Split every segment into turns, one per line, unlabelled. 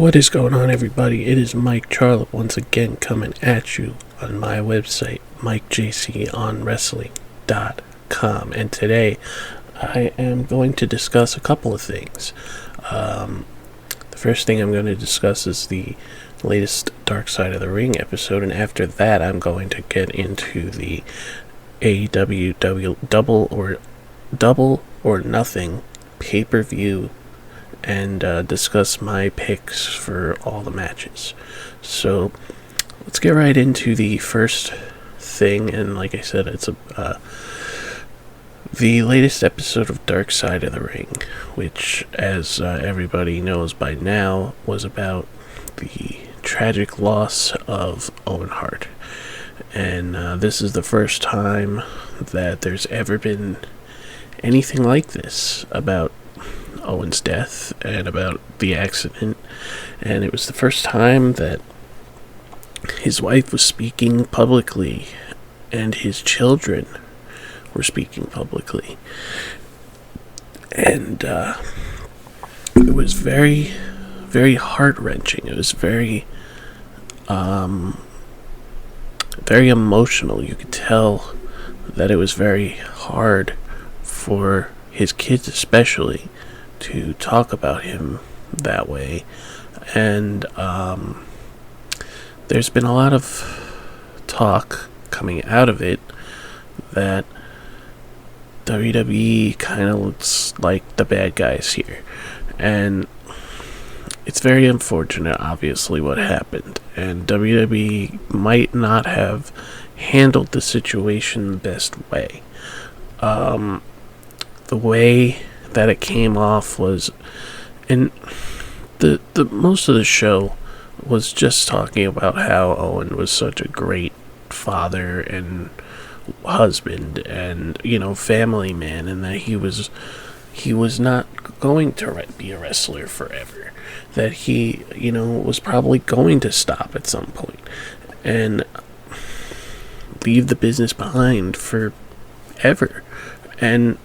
What is going on, everybody? It is Mike Charlotte once again coming at you on my website, MikeJCOnWrestling.com, and today I am going to discuss a couple of things. The first thing I'm going to discuss is the latest Dark Side of the Ring episode, and after that I'm going to get into the AEW Double or Nothing pay-per-view and discuss my picks for all the matches. So let's get right into the first thing, and like I said, it's the latest episode of Dark Side of the Ring, which, as everybody knows by now, was about the tragic loss of Owen Hart. And this is the first time that there's ever been anything like this about Owen's death and about the accident, and it was the first time that his wife was speaking publicly and his children were speaking publicly, and it was very, very heart-wrenching. It was very very emotional. You could tell that it was very hard for his kids especially to talk about him that way, and there's been a lot of talk coming out of it that WWE kind of looks like the bad guys here, and it's very unfortunate, obviously, what happened, and WWE might not have handled the situation the best way. The way that it came off was, and the most of the show was just talking about how Owen was such a great father and husband and, family man, and that he was not going to be a wrestler forever, that he, was probably going to stop at some point and leave the business behind forever. And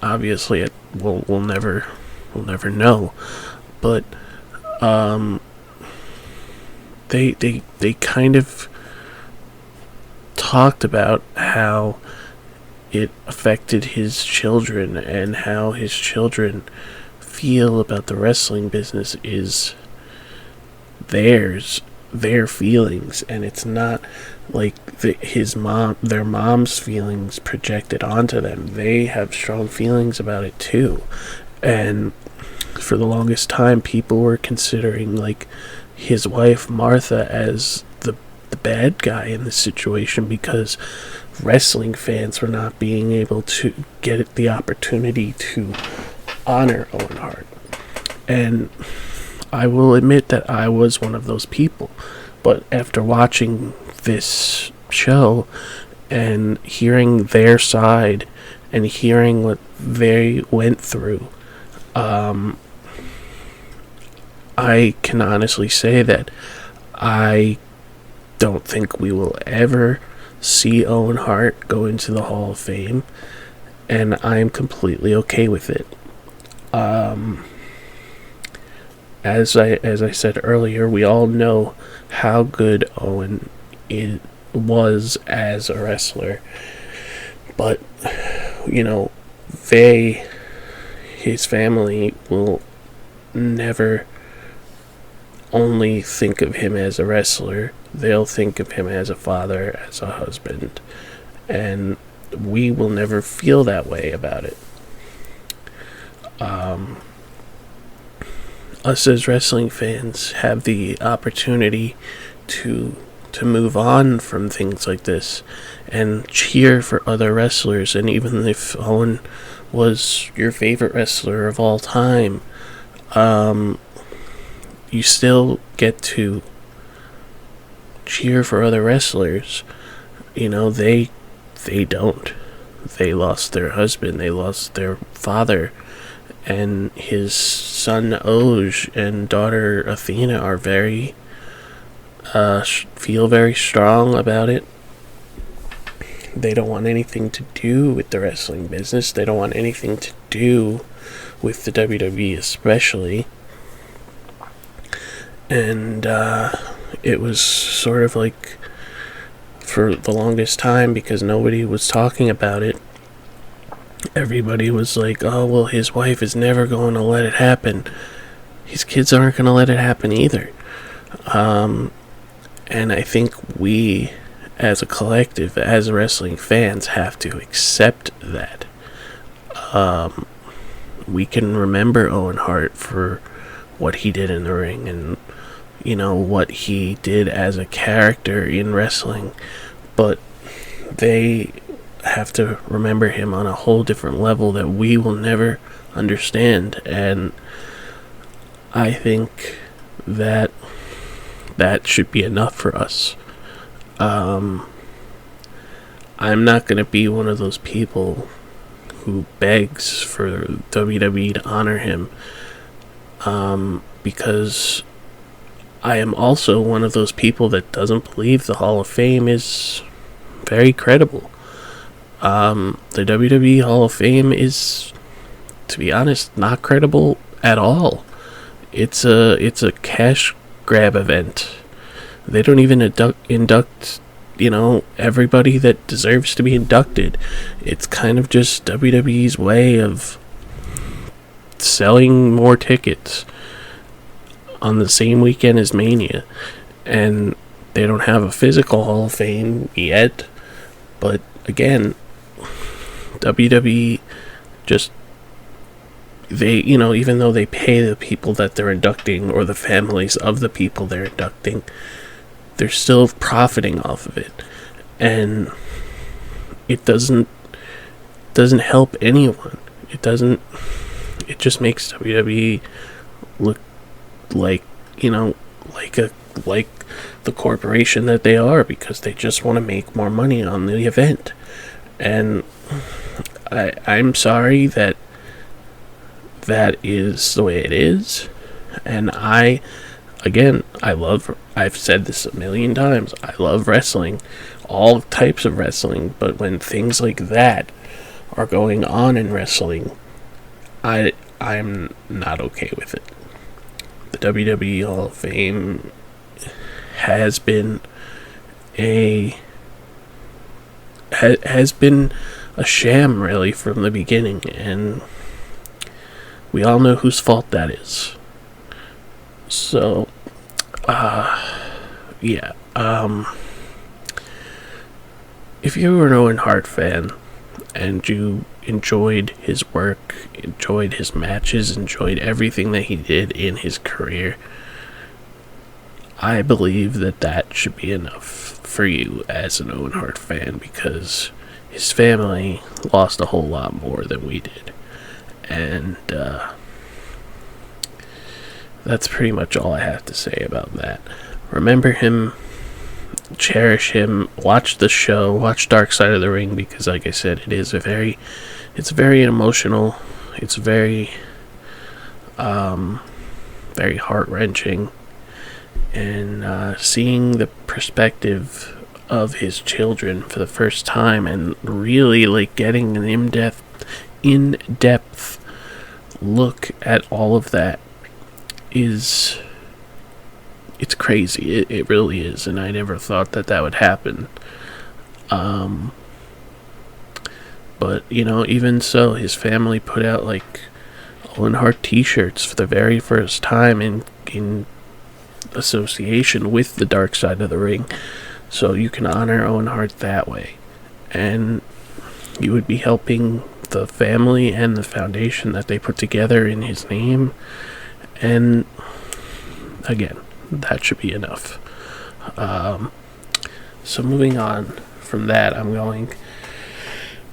obviously we'll never know, but they kind of talked about how it affected his children and how his children feel about the wrestling business is their feelings, and it's not like their mom's feelings projected onto them. They have strong feelings about it too, and for the longest time people were considering like his wife Martha as the bad guy in this situation, because wrestling fans were not being able to get the opportunity to honor Owen Hart. And I will admit that I was one of those people, but after watching this show and hearing their side and hearing what they went through, I can honestly say that I don't think we will ever see Owen Hart go into the Hall of Fame, and I'm completely okay with it. As I said earlier, we all know how good Owen was as a wrestler, but his family will never only think of him as a wrestler. They'll think of him as a father, as a husband, and we will never feel that way about it. Us as wrestling fans have the opportunity to move on from things like this and cheer for other wrestlers, and even if Owen was your favorite wrestler of all time, you still get to cheer for other wrestlers. They don't. They lost their husband, they lost their father, and his son Oj and daughter Athena are feel very strong about it. They don't want anything to do with the wrestling business. They don't want anything to do with the WWE especially. And it was sort of like, for the longest time, because nobody was talking about it, everybody was like, oh, well, his wife is never going to let it happen. His kids aren't going to let it happen either. And I think we, as a collective, as wrestling fans, have to accept that. We can remember Owen Hart for what he did in the ring and, you know, what he did as a character in wrestling, but they have to remember him on a whole different level that we will never understand. And I think that should be enough for us. I'm not going to be one of those people who begs for WWE to honor him, because I am also one of those people that doesn't believe the Hall of Fame is very credible. The WWE Hall of Fame is, to be honest, not credible at all. It's a cash grab event. They don't even induct, you know, everybody that deserves to be inducted. It's kind of just WWE's way of selling more tickets on the same weekend as Mania. And they don't have a physical Hall of Fame yet. But again, WWE just, they, you know, even though they pay the people that they're inducting or the families of the people they're inducting, they're still profiting off of it. And it doesn't help anyone. It just makes WWE look like, you know, like the corporation that they are, because they just want to make more money on the event. And I'm sorry that is the way it is. And I've said this a million times, I love wrestling, all types of wrestling, but when things like that are going on in wrestling, I'm not okay with it. The WWE Hall of Fame has been a sham, really, from the beginning, and we all know whose fault that is. So, yeah. If you were an Owen Hart fan and you enjoyed his work, enjoyed his matches, enjoyed everything that he did in his career, I believe that should be enough for you as an Owen Hart fan, because his family lost a whole lot more than we did. And that's pretty much all I have to say about that. Remember him, cherish him, watch the show, watch Dark Side of the Ring, because like I said, it's very emotional, it's very heart-wrenching, and seeing the perspective of his children for the first time and really like getting an in-depth look at all of that it's crazy. It really is, and I never thought that would happen. But, you know, even so, his family put out, like, Owen Hart t-shirts for the very first time in association with the Dark Side of the Ring. So you can honor Owen Hart that way. And you would be helping the family and the foundation that they put together in his name. And, again, that should be enough. So moving on from that, I'm going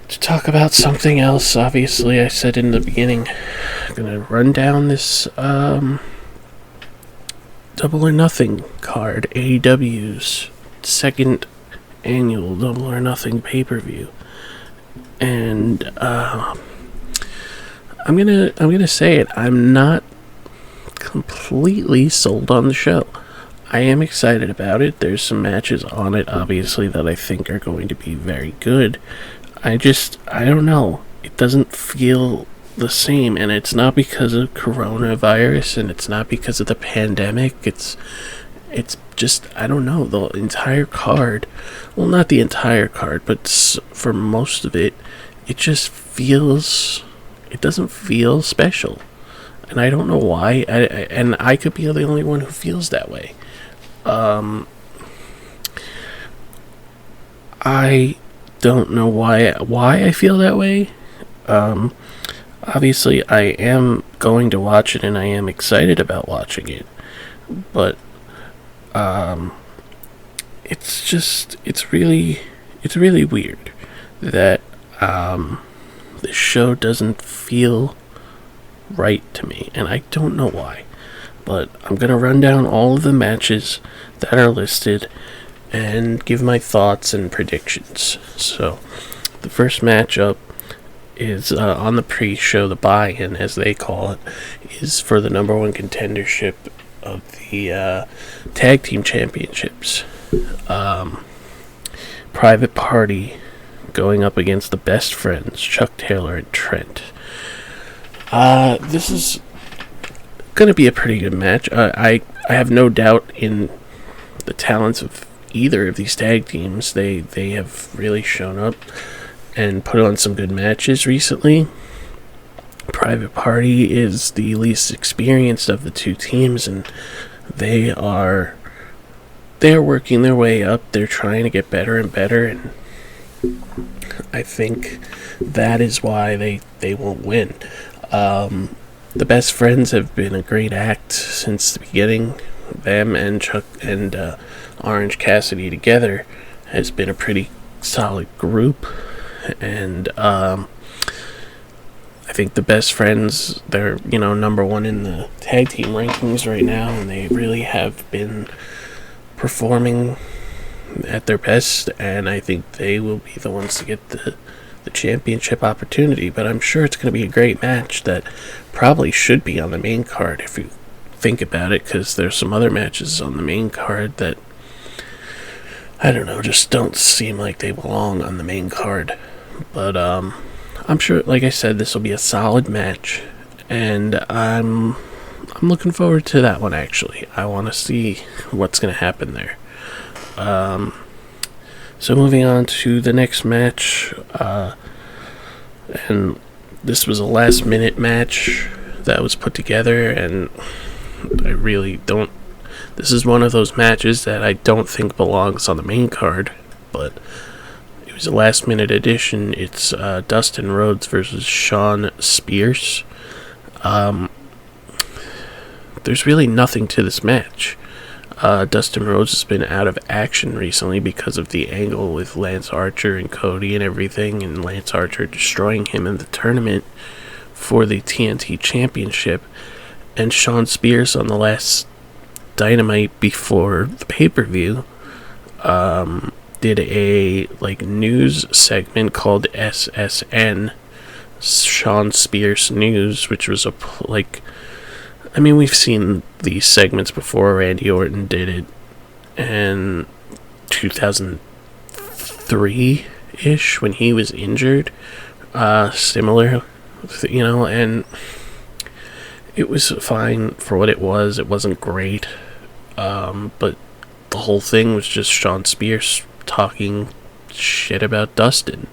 to talk about something else. Obviously, I said in the beginning, I'm going to run down this Double or Nothing card, AEW's second annual Double or Nothing pay-per-view. And I'm gonna say it, I'm not completely sold on the show. I am excited about it. There's some matches on it, obviously, that I think are going to be very good. I don't know. It doesn't feel the same, and it's not because of coronavirus, and it's not because of the pandemic. It's just, I don't know, the entire card, well, not the entire card, but for most of it, it just feels, it doesn't feel special. And I don't know why, and I could be the only one who feels that way. I don't know why I feel that way. Obviously, I am going to watch it, and I am excited about watching it. But it's really weird that this show doesn't feel right to me, and I don't know why. But I'm gonna run down all of the matches that are listed and give my thoughts and predictions. So, the first matchup is on the pre-show, the buy-in, as they call it, is for the number one contendership of the tag team championships. Private Party going up against the Best Friends, Chuck Taylor and Trent. This is going to be a pretty good match. I have no doubt in the talents of either of these tag teams. They have really shown up and put on some good matches recently. Private Party is the least experienced of the two teams, and they're working their way up. They're trying to get better and better, and I think that is why they won't win. The Best Friends have been a great act since the beginning. Them and Chuck and Orange Cassidy together has been a pretty solid group, and I think the Best Friends, they're number one in the tag team rankings right now, and they really have been performing at their best, and I think they will be the ones to get the championship opportunity. But I'm sure it's going to be a great match that probably should be on the main card if you think about it, because there's some other matches on the main card that, I don't know, just don't seem like they belong on the main card. But I'm sure, like I said, this will be a solid match, and I'm looking forward to that one, actually. I want to see what's going to happen there. So moving on to the next match, and this was a last minute match that was put together, and I really don't, this is one of those matches that I don't think belongs on the main card, but it was a last minute addition. It's Dustin Rhodes versus Shawn Spears. There's really nothing to this match. Dustin Rhodes has been out of action recently because of the angle with Lance Archer and Cody and everything, and Lance Archer destroying him in the tournament for the TNT Championship. And Shawn Spears on the last Dynamite before the pay-per-view did a news segment called SSN, Shawn Spears News, which was we've seen these segments before. Randy Orton did it in 2003-ish when he was injured. Similar, and it was fine for what it was. It wasn't great, but the whole thing was just Shawn Spears talking shit about Dustin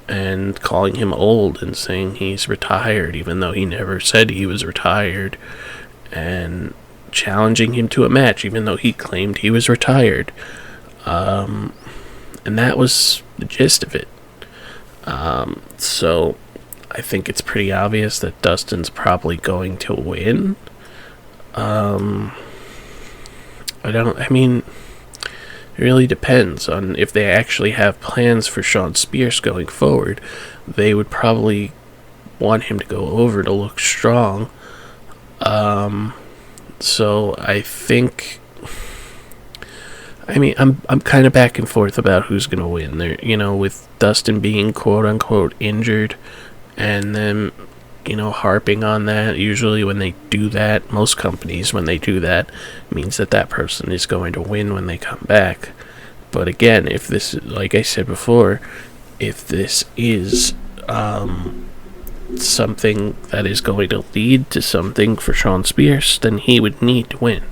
and calling him old and saying he's retired, even though he never said he was retired, and challenging him to a match, even though he claimed he was retired. And that was the gist of it. So I think it's pretty obvious that Dustin's probably going to win. It really depends on if they actually have plans for Shawn Spears going forward. They would probably want him to go over to look strong. So I think, I'm kind of back and forth about who's going to win there. With Dustin being quote unquote injured, and then harping on that. Usually when they do that, most companies, when they do that, means that person is going to win when they come back. But again, if this, like I said before, if this is something that is going to lead to something for Shawn Spears, then he would need to win.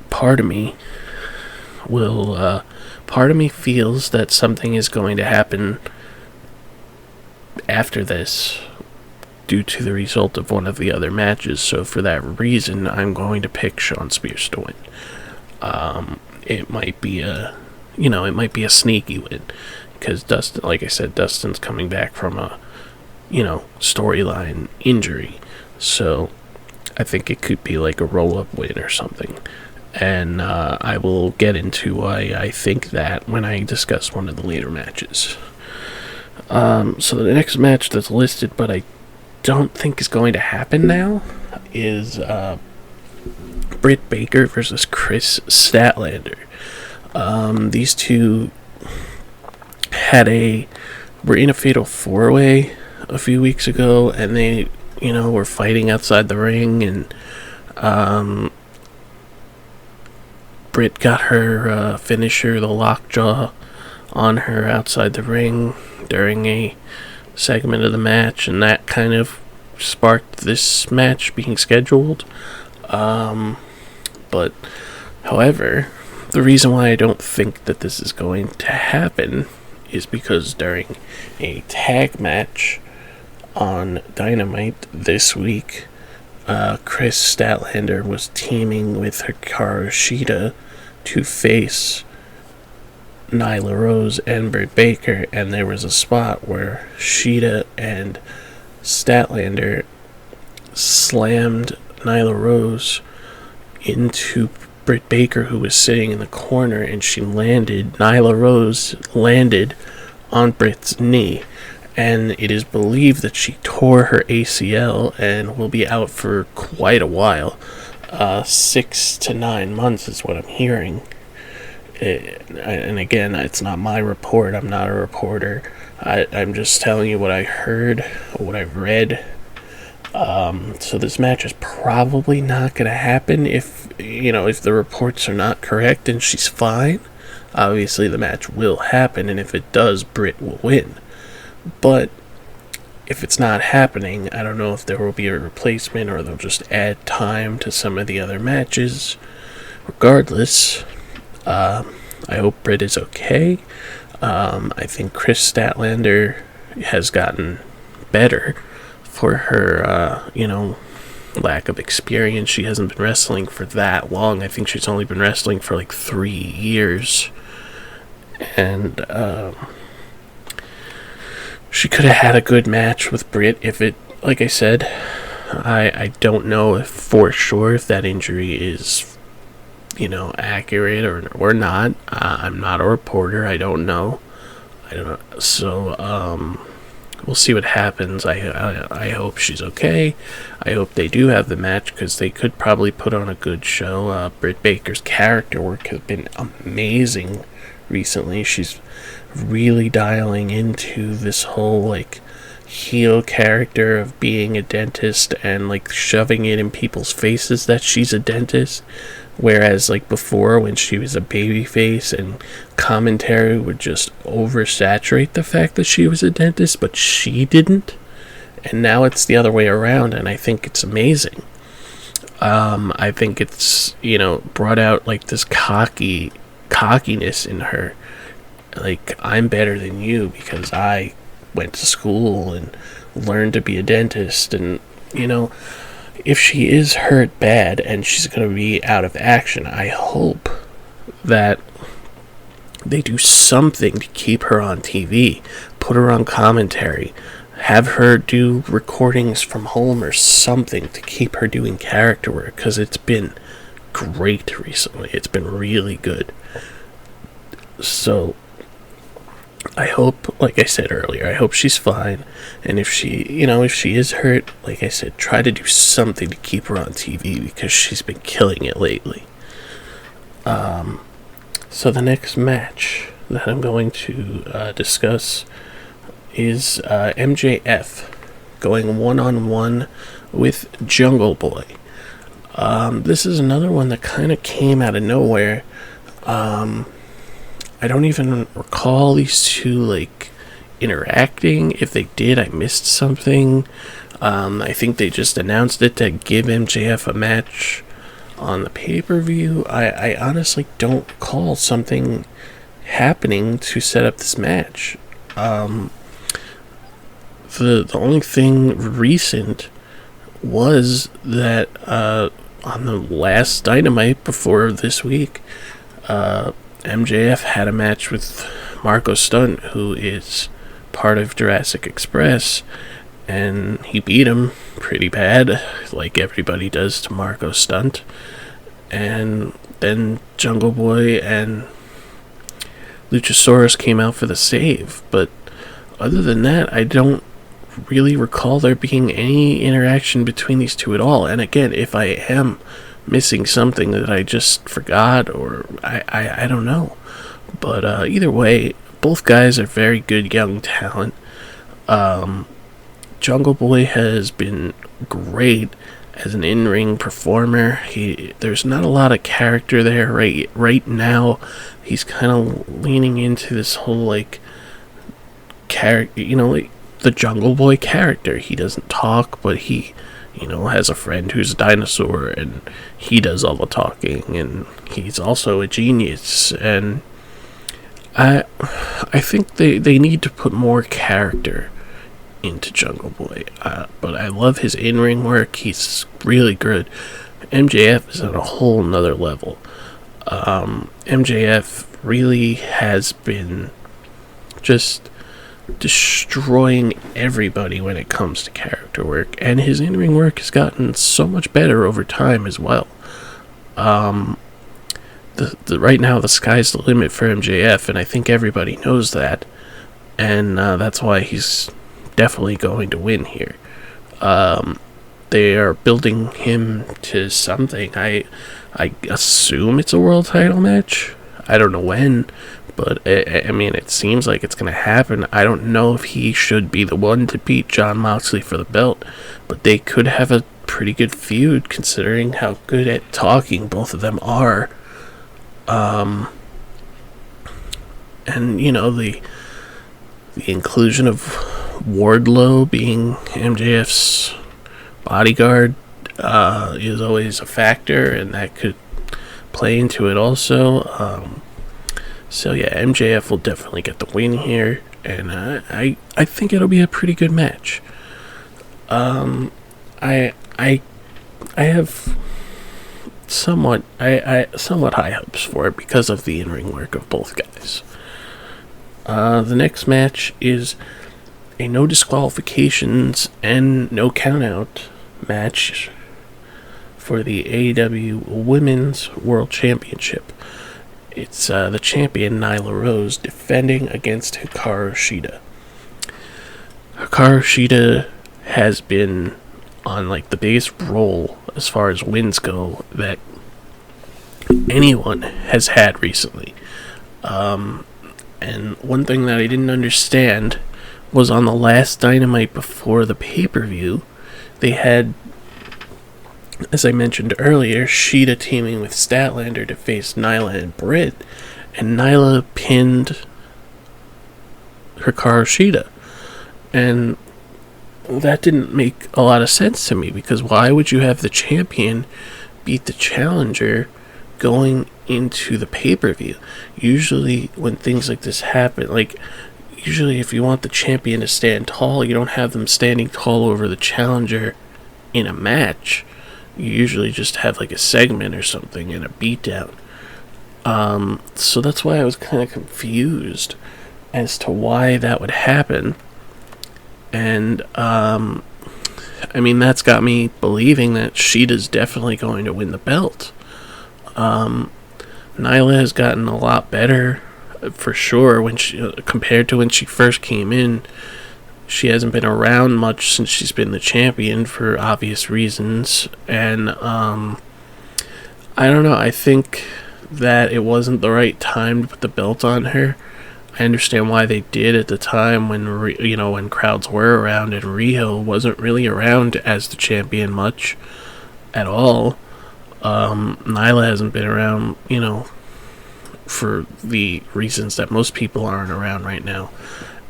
Part of me feels that something is going to happen after this due to the result of one of the other matches. So for that reason, I'm going to pick Shawn Spears to win. It might be a sneaky win, because Dustin, like I said, Dustin's coming back from a, storyline injury. So I think it could be like a roll-up win or something. And I will get into why I think that when I discuss one of the later matches. So the next match that's listed, but I don't think is going to happen now, is Britt Baker versus Chris Statlander. These two were in a fatal 4-way a few weeks ago, and they, were fighting outside the ring, and Britt got her finisher, the lockjaw, on her outside the ring during a segment of the match, and that kind of sparked this match being scheduled. But, however, the reason why I don't think that this is going to happen is because during a tag match on Dynamite this week, Chris Statlander was teaming with Hikaru Shida to face Nyla Rose and Britt Baker, and there was a spot where Shida and Statlander slammed Nyla Rose into Britt Baker, who was sitting in the corner, and Nyla Rose landed on Britt's knee, and it is believed that she tore her ACL and will be out for quite a while. 6 to 9 months is what I'm hearing. And again, it's not my report. I'm not a reporter. I'm just telling you what I heard, or what I've read. So this match is probably not going to happen if the reports are not correct and she's fine. Obviously, the match will happen, and if it does, Britt will win. But if it's not happening, I don't know if there will be a replacement or they'll just add time to some of the other matches. Regardless, I hope Britt is okay. I think Chris Statlander has gotten better for her, lack of experience. She hasn't been wrestling for that long. I think she's only been wrestling for like 3 years. And, she could have had a good match with Britt if it, like I said, I don't know if for sure if that injury is, accurate or not. I'm not a reporter. I don't know. So, we'll see what happens. I hope she's okay. I hope they do have the match, because they could probably put on a good show. Britt Baker's character work has been amazing recently. She's really dialing into this whole heel character of being a dentist and shoving it in people's faces that she's a dentist, whereas before, when she was a babyface and commentary would just oversaturate the fact that she was a dentist, but she didn't. And now it's the other way around, and I think it's amazing. I think it's brought out this cockiness in her. I'm better than you because I went to school and learned to be a dentist. And if she is hurt bad and she's going to be out of action, I hope that they do something to keep her on TV, put her on commentary, have her do recordings from home or something to keep her doing character work, because it's been great recently. It's been really good. So I hope, like I said earlier, I hope she's fine. And if she is hurt, like I said, try to do something to keep her on TV, because she's been killing it lately. So the next match that I'm going to discuss is MJF going one-on-one with Jungle Boy. This is another one that kind of came out of nowhere. I don't even recall these two interacting. If they did, I missed something. I think they just announced it to give MJF a match on the pay-per-view. I honestly don't recall something happening to set up this match. The only thing recent was that on the last Dynamite before this week, MJF had a match with Marco Stunt, who is part of Jurassic Express, and he beat him pretty bad, like everybody does to Marco Stunt. And then Jungle Boy and Luchasaurus came out for the save, but other than that, I don't really recall there being any interaction between these two at all. And again, if I am missing something that I just forgot, or I don't know, but either way, both guys are very good young talent. Jungle Boy has been great as an in-ring performer. There's not a lot of character there right now. He's kind of leaning into this whole like character, like the Jungle Boy character. He doesn't talk, but he has a friend who's a dinosaur, and he does all the talking, and he's also a genius. And I think they need to put more character into Jungle Boy, but I love his in-ring work. He's really good. MJF is on a whole nother level. MJF really has been just destroying everybody when it comes to character work, and his in-ring work has gotten so much better over time as well. Right now the sky's the limit for MJF, and I think everybody knows that, and that's why he's definitely going to win here. They are building him to something. I assume it's a world title match. I don't know when, but I mean, it seems like it's going to happen. I don't know if he should be the one to beat Jon Moxley for the belt, but they could have a pretty good feud considering how good at talking both of them are. And the inclusion of Wardlow being MJF's bodyguard is always a factor, and that could play into it also. So yeah, MJF will definitely get the win here, and I think it'll be a pretty good match. I have somewhat high hopes for it because of the in-ring work of both guys. The next match is a no disqualifications and no countout match for the AEW Women's World Championship. It's the champion Nyla Rose defending against Hikaru Shida. Hikaru Shida has been on like the biggest roll as far as wins go that anyone has had recently. And one thing that I didn't understand was on the last Dynamite before the pay-per-view, they had, as I mentioned earlier, Shida teaming with Statlander to face Nyla and Britt, and Nyla pinned Hikaru Shida. And that didn't make a lot of sense to me, because why would you have the champion beat the challenger going into the pay-per-view? Usually when things like this happen, usually if you want the champion to stand tall, you don't have them standing tall over the challenger in a match. You usually just have like a segment or something and a beatdown. So that's why I was kind of confused as to why that would happen. And that's got me believing that Shida's definitely going to win the belt. Nyla has gotten a lot better, for sure, when compared to when she first came in. She hasn't been around much since she's been the champion for obvious reasons, and I don't know, I think that it wasn't the right time to put the belt on her. I understand why they did at the time when when crowds were around, and Riho wasn't really around as the champion much at all. Nyla hasn't been around, for the reasons that most people aren't around right now.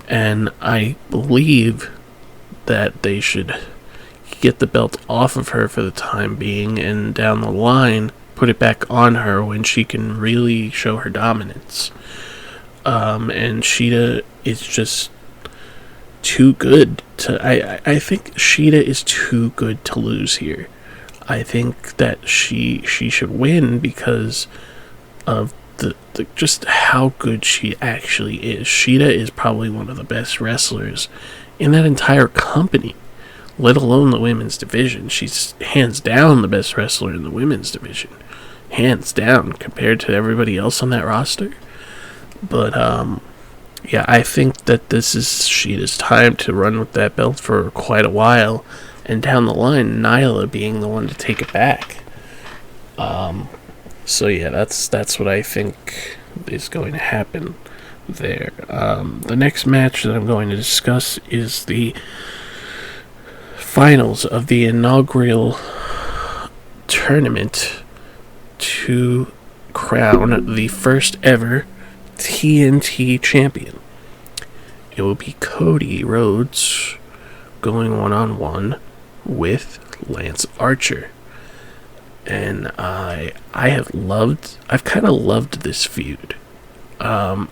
And I believe that they should get the belt off of her for the time being, and down the line put it back on her when she can really show her dominance. And Shida is just too good to... I think Shida is too good to lose here. I think that she should win because of the just how good she actually is. Shida is probably one of the best wrestlers in that entire company, let alone the women's division. She's hands down the best wrestler in the women's division. Hands down, compared to everybody else on that roster. But, yeah, I think that this is Shida's time to run with that belt for quite a while, and down the line, Nyla being the one to take it back. So yeah, that's what I think is going to happen there. The next match that I'm going to discuss is the finals of the inaugural tournament to crown the first ever TNT champion. It will be Cody Rhodes going one-on-one with Lance Archer. And I've kind of loved this feud. I've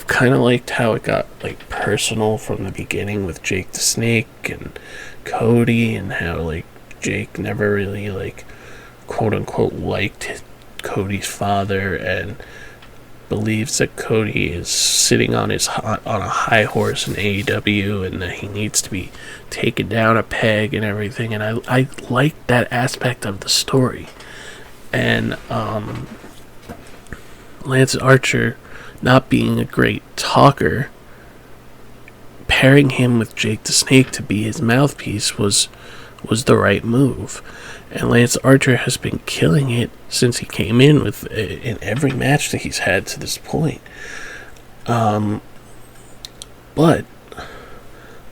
kind of liked how it got like personal from the beginning with Jake the Snake and Cody, and how like Jake never really like quote unquote liked Cody's father and believes that Cody is sitting on a high horse in AEW and that he needs to be taken down a peg and everything. And I like that aspect of the story. And Lance Archer not being a great talker, pairing him with Jake the Snake to be his mouthpiece was the right move. And Lance Archer has been killing it since he came in every match that he's had to this point. But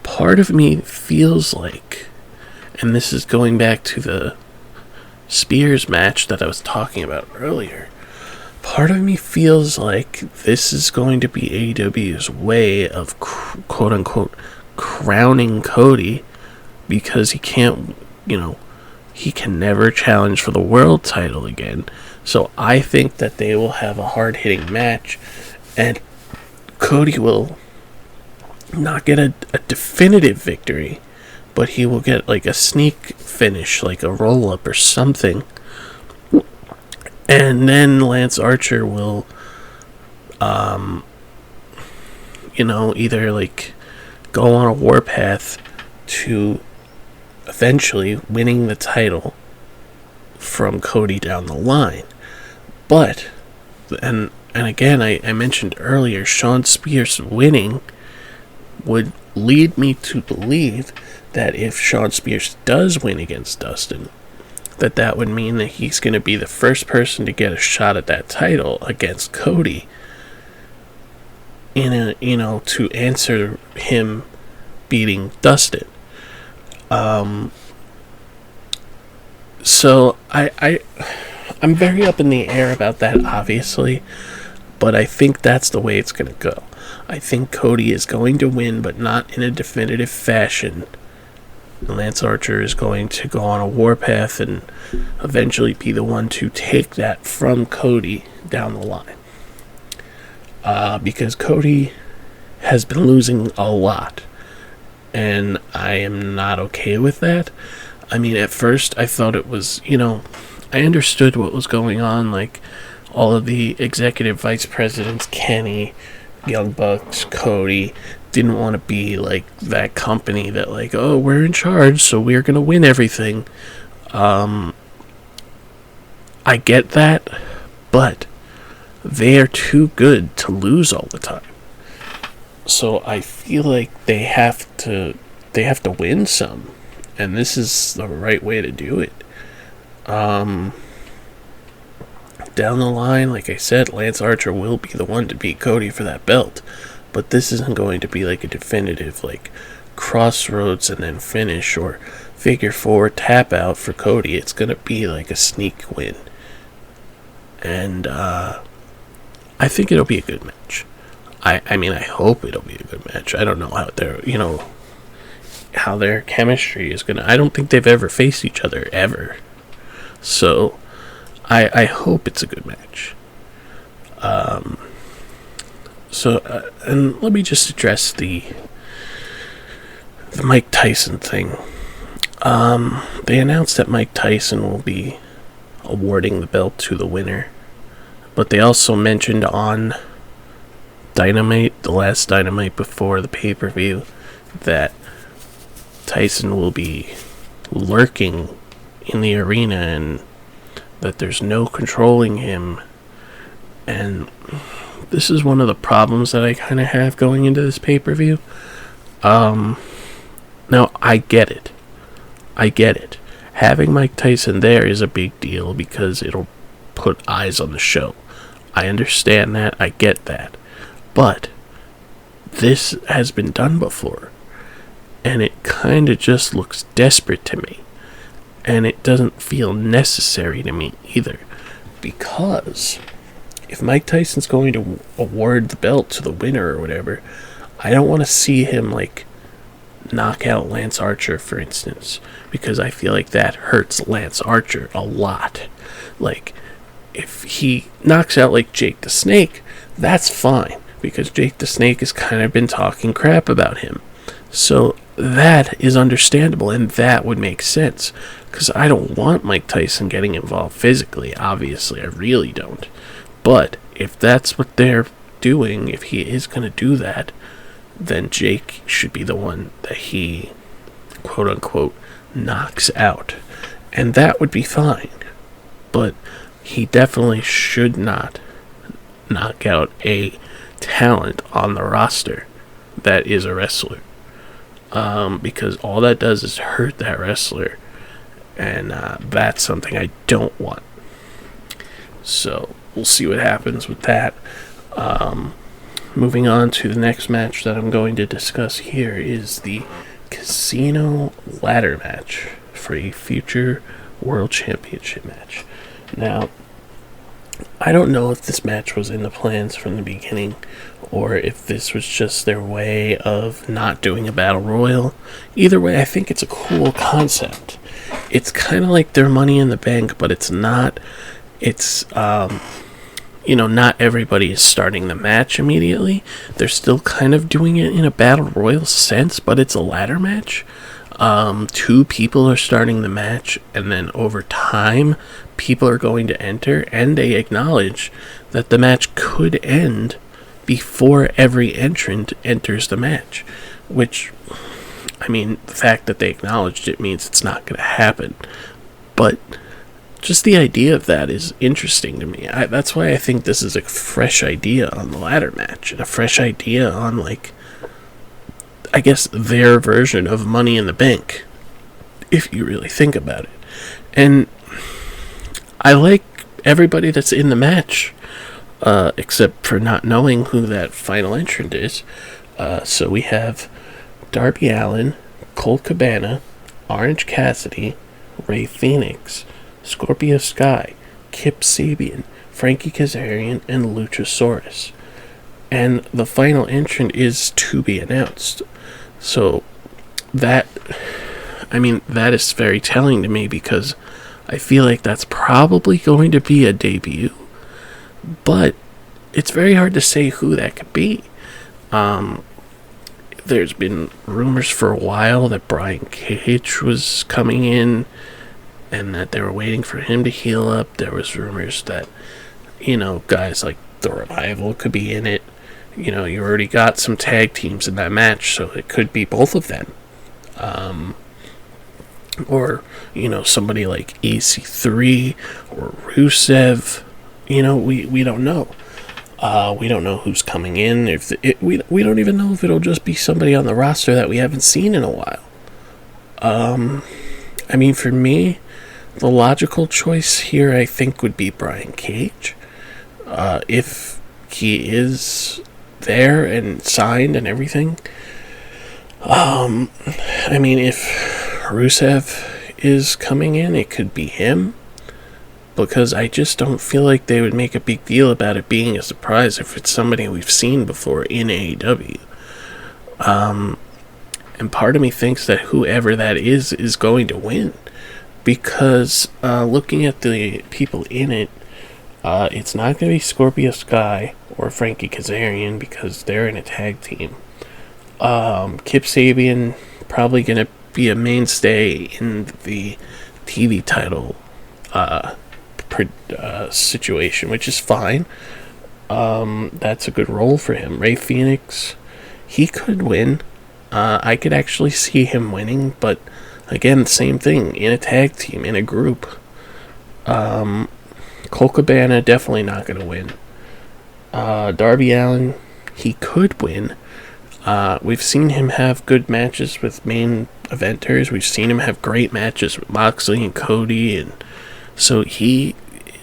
part of me feels like, and this is going back to the Spears match that I was talking about earlier, part of me feels like this is going to be AEW's way of quote-unquote crowning Cody, because he can't, he can never challenge for the world title again. So I think that they will have a hard-hitting match, and Cody will not get a definitive victory, but he will get like a sneak finish, like a roll-up or something. And then Lance Archer will, either like go on a warpath to eventually winning the title from Cody down the line. But, and again, I mentioned earlier, Shawn Spears winning would lead me to believe that if Shawn Spears does win against Dustin, that would mean that he's going to be the first person to get a shot at that title against Cody, to answer him beating Dustin. So I'm very up in the air about that, obviously, but I think that's the way it's going to go. I think Cody is going to win, but not in a definitive fashion. Lance Archer is going to go on a warpath and eventually be the one to take that from Cody down the line. Because Cody has been losing a lot, and I am not okay with that. I mean, at first I thought it was, I understood what was going on, like all of the executive vice presidents, Kenny, Young Bucks, Cody, didn't want to be like that company that like, oh, we're in charge, so we're going to win everything. I get that, but they are too good to lose all the time. So I feel like they have to win some, and this is the right way to do it. Down the line, like I said, Lance Archer will be the one to beat Cody for that belt, but this isn't going to be like a definitive like crossroads and then finish or figure four tap out for Cody. It's going to be like a sneak win, and I think it'll be a good match. I mean, I hope it'll be a good match. I don't know how their chemistry is gonna. I don't think they've ever faced each other ever. So, I hope it's a good match. And let me just address the Mike Tyson thing. They announced that Mike Tyson will be awarding the belt to the winner, but they also mentioned on Dynamite, the last Dynamite before the pay-per-view, that Tyson will be lurking in the arena and that there's no controlling him. And this is one of the problems that I kind of have going into this pay-per-view. Now, I get it. Having Mike Tyson there is a big deal because it'll put eyes on the show. I understand that. I get that. But this has been done before. And it kind of just looks desperate to me. And it doesn't feel necessary to me either. Because if Mike Tyson's going to award the belt to the winner or whatever, I don't want to see him, knock out Lance Archer, for instance, because I feel like that hurts Lance Archer a lot. If he knocks out, Jake the Snake, that's fine, because Jake the Snake has kind of been talking crap about him. So that is understandable, and that would make sense, because I don't want Mike Tyson getting involved physically, obviously, I really don't. But if that's what they're doing, if he is going to do that, then Jake should be the one that he, quote-unquote, knocks out. And that would be fine. But he definitely should not knock out a talent on the roster that is a wrestler. Because all that does is hurt that wrestler. And that's something I don't want. So, we'll see what happens with that. Moving on to the next match that I'm going to discuss here is the Casino Ladder match for a future World Championship match. Now, I don't know if this match was in the plans from the beginning or if this was just their way of not doing a battle royal. Either way, I think it's a cool concept. It's kind of like their Money in the Bank, but it's not. It's, not everybody is starting the match immediately. They're still kind of doing it in a battle royal sense, but it's a ladder match. 2 people are starting the match, and then over time, people are going to enter, and they acknowledge that the match could end before every entrant enters the match. Which, the fact that they acknowledged it means it's not going to happen. But just the idea of that is interesting to me. That's why I think this is a fresh idea on the ladder match, and a fresh idea on, I guess, their version of Money in the Bank, if you really think about it. And I like everybody that's in the match, except for not knowing who that final entrant is. So we have Darby Allin, Colt Cabana, Orange Cassidy, Rey Fenix, Scorpio Sky, Kip Sabian, Frankie Kazarian, and Luchasaurus. And the final entrant is to be announced. So that is very telling to me, because I feel like that's probably going to be a debut. But it's very hard to say who that could be. There's been rumors for a while that Brian Cage was coming in, and that they were waiting for him to heal up. There was rumors that, guys like The Revival could be in it. You already got some tag teams in that match, so it could be both of them. Or, somebody like EC3 or Rusev. We don't know. We don't know who's coming in. We don't even know if it'll just be somebody on the roster that we haven't seen in a while. For me, the logical choice here, I think, would be Brian Cage. If he is there and signed and everything. If Rusev is coming in, it could be him. because I just don't feel like they would make a big deal about it being a surprise if it's somebody we've seen before in AEW. And part of me thinks that whoever that is going to win. Because looking at the people in it, it's not going to be Scorpio Sky or Frankie Kazarian because they're in a tag team. Kip Sabian probably going to be a mainstay in the TV title situation, which is fine. That's a good role for him. Rey Fenix, he could win. I could actually see him winning, but again, same thing, in a tag team, in a group. Colt Cabana, definitely not going to win. Darby Allin, he could win. We've seen him have good matches with main eventers. We've seen him have great matches with Moxley and Cody, and so he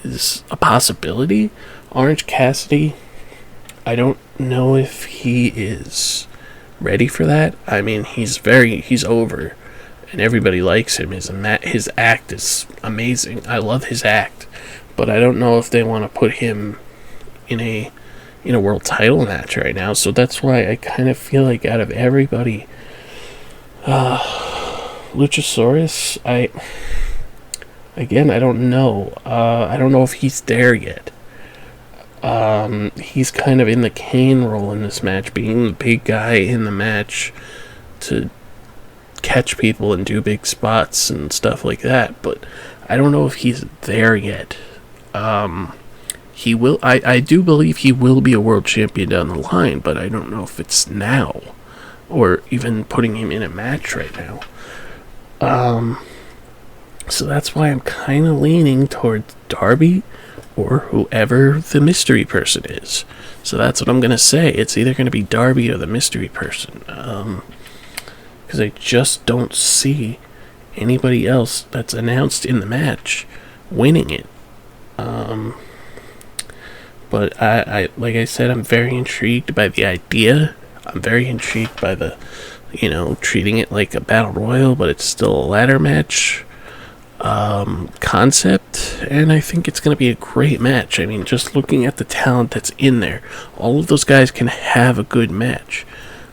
is a possibility. Orange Cassidy, I don't know if he is ready for that. I mean, he's over, and everybody likes him. His act is amazing. I love his act, but I don't know if they want to put him in a world title match right now. So that's why I kind of feel like out of everybody, Luchasaurus, I don't know. I don't know if he's there yet. He's kind of in the Kane role in this match, being the big guy in the match to catch people and do big spots and stuff like that, but I don't know if he's there yet. He will. I do believe he will be a world champion down the line, but I don't know if it's now or even putting him in a match right now. So that's why I'm kind of leaning towards Darby or whoever the mystery person is. So that's what I'm going to say. It's either going to be Darby or the mystery person. Because I just don't see anybody else that's announced in the match winning it. But I like I said, I'm very intrigued by the idea. I'm very intrigued by the, treating it like a battle royal, but it's still a ladder match concept, and I think it's going to be a great match. I mean, just looking at the talent that's in there, all of those guys can have a good match.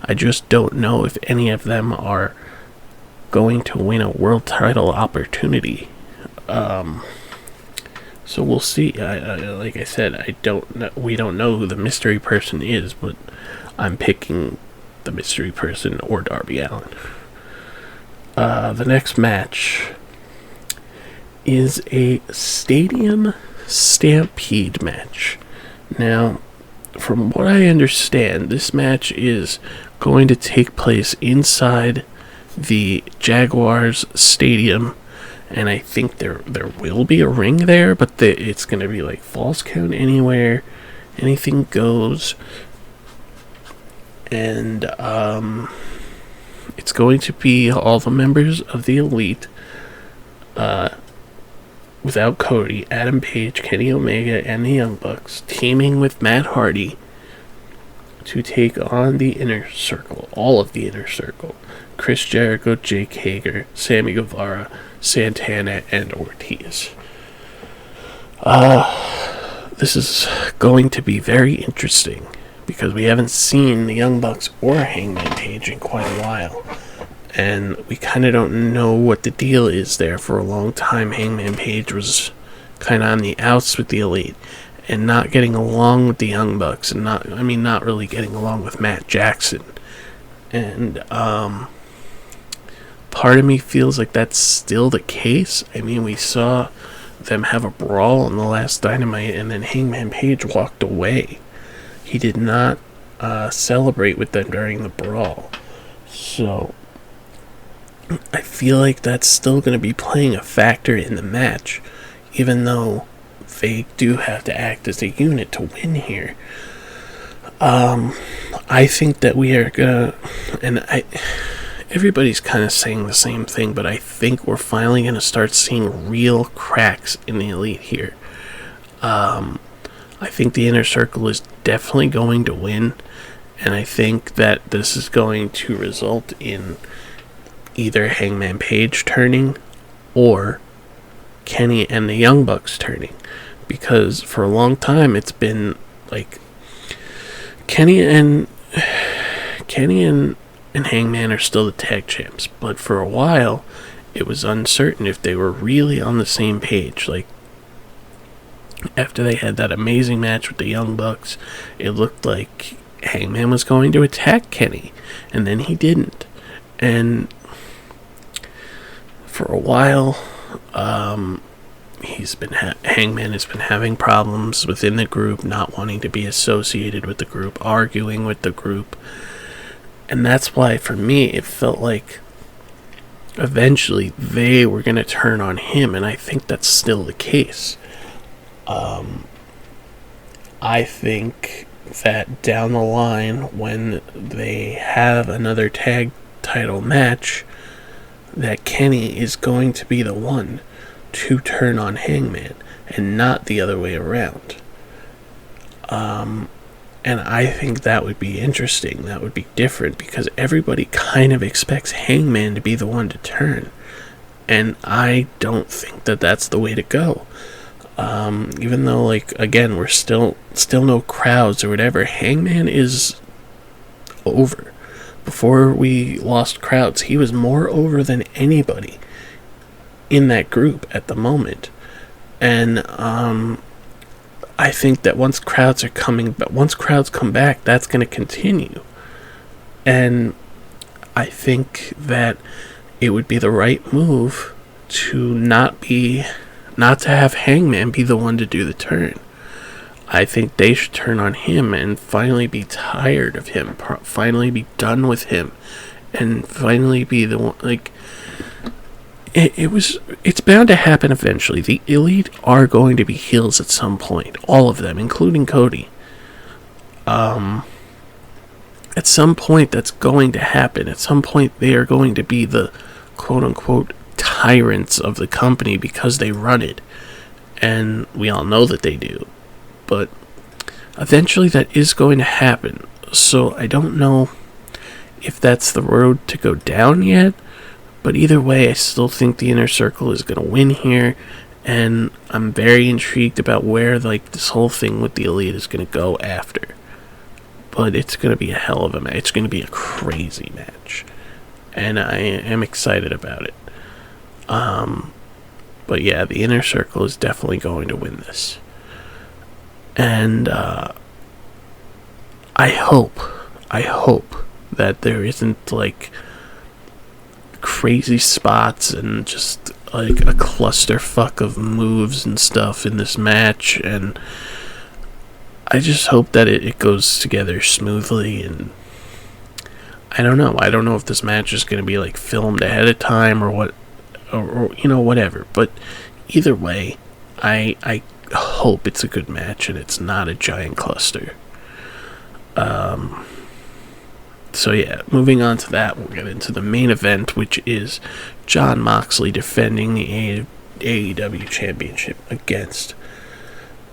I just don't know if any of them are going to win a world title opportunity. So we'll see. Like I said, I don't know. We don't know who the mystery person is, but I'm picking the mystery person or Darby Allin. The next match is a Stadium Stampede match. Now, from what I understand, this match is going to take place inside the Jaguars Stadium, and I think there will be a ring there, but it's going to be like false count anywhere, anything goes, and it's going to be all the members of the Elite, without Cody, Adam Page, Kenny Omega, and the Young Bucks, teaming with Matt Hardy to take on the Inner Circle, all of the Inner Circle. Chris Jericho, Jake Hager, Sammy Guevara, Santana, and Ortiz. This is going to be very interesting because we haven't seen the Young Bucks or Hangman Page in quite a while. And we kind of don't know what the deal is there. For a long time, Hangman Page was kind of on the outs with the Elite and not getting along with the Young Bucks, and not really getting along with Matt Jackson. And part of me feels like that's still the case. I mean, we saw them have a brawl in the last Dynamite, and then Hangman Page walked away. He did not celebrate with them during the brawl. So I feel like that's still going to be playing a factor in the match, even though they do have to act as a unit to win here. I think that we are going to, and everybody's kind of saying the same thing, but I think we're finally going to start seeing real cracks in the Elite here. I think the Inner Circle is definitely going to win, and I think that this is going to result in either Hangman Page turning or Kenny and the Young Bucks turning. Because for a long time it's been like Kenny and Hangman are still the tag champs, but for a while it was uncertain if they were really on the same page. Like, after they had that amazing match with the Young Bucks, it looked like Hangman was going to attack Kenny, and then he didn't. And for a while, Hangman has been having problems within the group, not wanting to be associated with the group, arguing with the group. And that's why, for me, it felt like eventually they were going to turn on him, and I think that's still the case. I think that down the line, when they have another tag title match, that Kenny is going to be the one to turn on Hangman, and not the other way around. And I think that would be interesting. That would be different, because everybody kind of expects Hangman to be the one to turn. And I don't think that that's the way to go. Even though, like, again, we're still no crowds or whatever, Hangman is over. Before we lost crowds, he was more over than anybody in that group at the moment. And, I think that once crowds come back, that's going to continue. And I think that it would be the right move to not to have Hangman be the one to do the turn. I think they should turn on him and finally be tired of him, finally be done with him, and finally be the one, like, it's bound to happen eventually. The Elite are going to be heels at some point. All of them, including Cody. At some point, that's going to happen. At some point, they are going to be the quote-unquote tyrants of the company because they run it. And we all know that they do. But eventually, that is going to happen. So I don't know if that's the road to go down yet. But either way, I still think the Inner Circle is going to win here, and I'm very intrigued about where, like, this whole thing with the Elite is going to go after. But it's going to be a hell of a match. It's going to be a crazy match, and I am excited about it. But yeah, the Inner Circle is definitely going to win this. And I hope that there isn't, like, crazy spots and just like a clusterfuck of moves and stuff in this match, and I just hope that it goes together smoothly. And I don't know if this match is going to be like filmed ahead of time or what, or you know, whatever, but either way, I hope it's a good match and it's not a giant cluster. So yeah, moving on to that, we'll get into the main event, which is Jon Moxley defending the AEW Championship against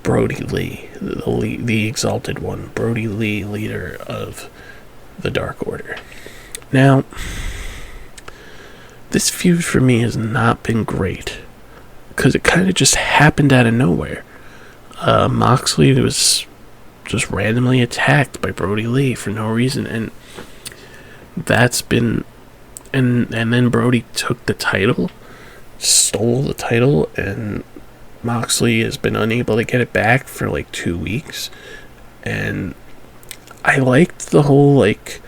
Brody Lee, the Exalted One, Brody Lee, leader of the Dark Order. Now, this feud for me has not been great, because it kind of just happened out of nowhere. Moxley was just randomly attacked by Brody Lee for no reason, and that's been, and then Brody took the title, stole the title, and Moxley has been unable to get it back for like 2 weeks. And I liked the whole like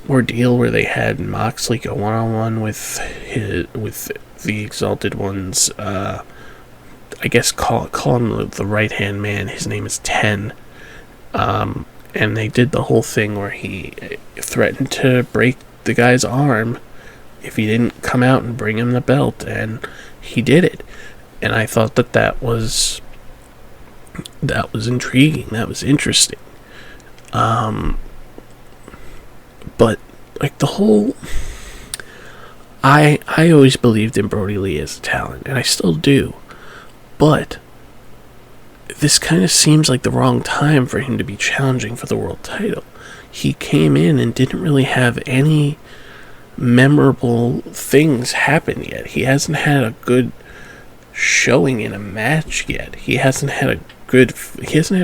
ordeal where they had Moxley go one-on-one with the Exalted Ones. I guess call him the right-hand man. His name is 10. And they did the whole thing where he threatened to break the guy's arm if he didn't come out and bring him the belt, and he did it. And I thought that was intriguing. That was interesting. But like the whole, I always believed in Brody Lee as a talent, and I still do. But this kind of seems like the wrong time for him to be challenging for the world title. He came in and didn't really have any memorable things happen yet. He hasn't had a good showing in a match yet. He hasn't had a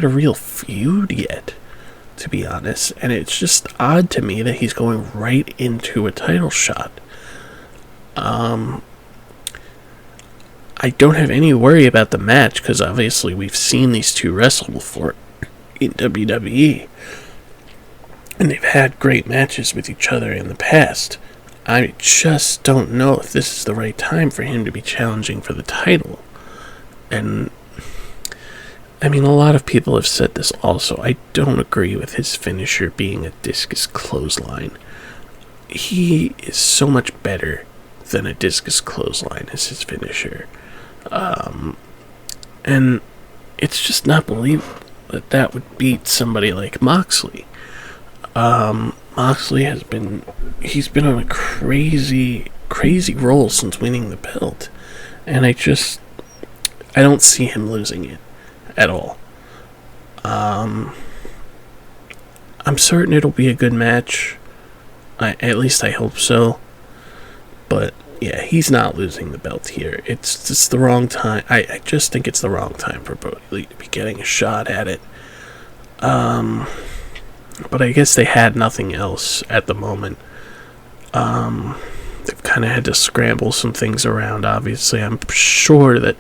real feud yet, to be honest. And it's just odd to me that he's going right into a title shot. I don't have any worry about the match, because obviously we've seen these two wrestle before in WWE. And they've had great matches with each other in the past. I just don't know if this is the right time for him to be challenging for the title. And, I mean, a lot of people have said this also. I don't agree with his finisher being a discus clothesline. He is so much better than a discus clothesline as his finisher. And it's just not believable that would beat somebody like Moxley. Moxley he's been on a crazy roll since winning the belt. And I don't see him losing it at all. I'm certain it'll be a good match. At least I hope so. But yeah, he's not losing the belt here. It's just the wrong time. I just think it's the wrong time for Brody Lee to be getting a shot at it. But I guess they had nothing else at the moment. They've kind of had to scramble some things around. Obviously, I'm sure that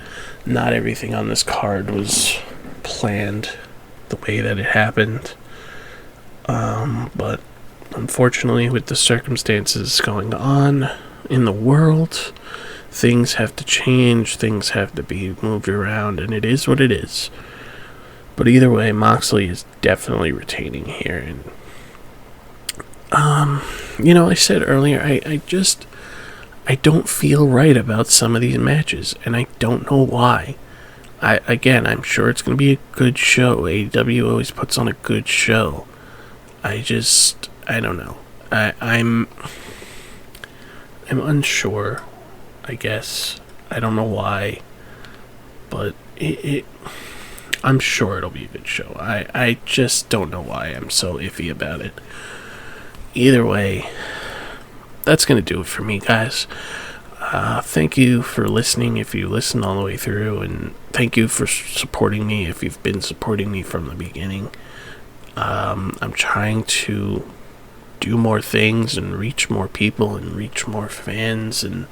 not everything on this card was planned the way that it happened. But unfortunately, with the circumstances going on in the world, things have to change, things have to be moved around, and it is what it is. But either way, Moxley is definitely retaining here. And I said earlier, I don't feel right about some of these matches, and I don't know why. I'm sure it's going to be a good show. AEW always puts on a good show. I don't know. I'm unsure, I guess. I don't know why, but I'm sure it'll be a good show. I just don't know why I'm so iffy about it. Either way, that's going to do it for me, guys. Thank you for listening if you listened all the way through, and thank you for supporting me if you've been supporting me from the beginning. I'm trying to do more things and reach more people and reach more fans and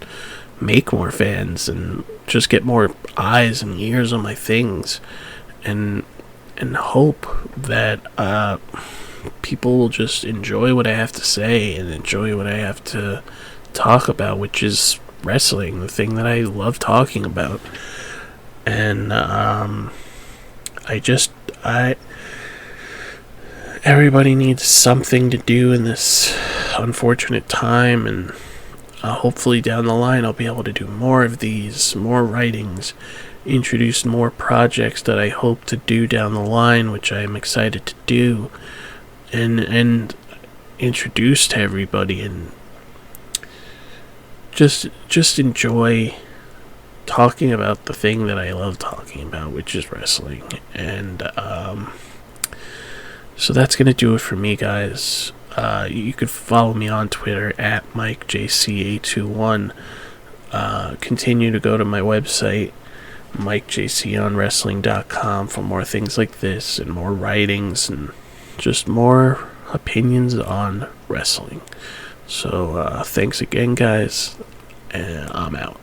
make more fans and just get more eyes and ears on my things, and hope that people will just enjoy what I have to say and enjoy what I have to talk about, which is wrestling, the thing that I love talking about. And everybody needs something to do in this unfortunate time, and hopefully down the line I'll be able to do more of these, more writings, introduce more projects that I hope to do down the line, which I am excited to do, and introduce to everybody, and just enjoy talking about the thing that I love talking about, which is wrestling. And so that's going to do it for me, guys. You could follow me on Twitter at MikeJC821. Continue to go to my website, MikeJCOnWrestling.com, for more things like this and more writings and just more opinions on wrestling. So thanks again, guys, and I'm out.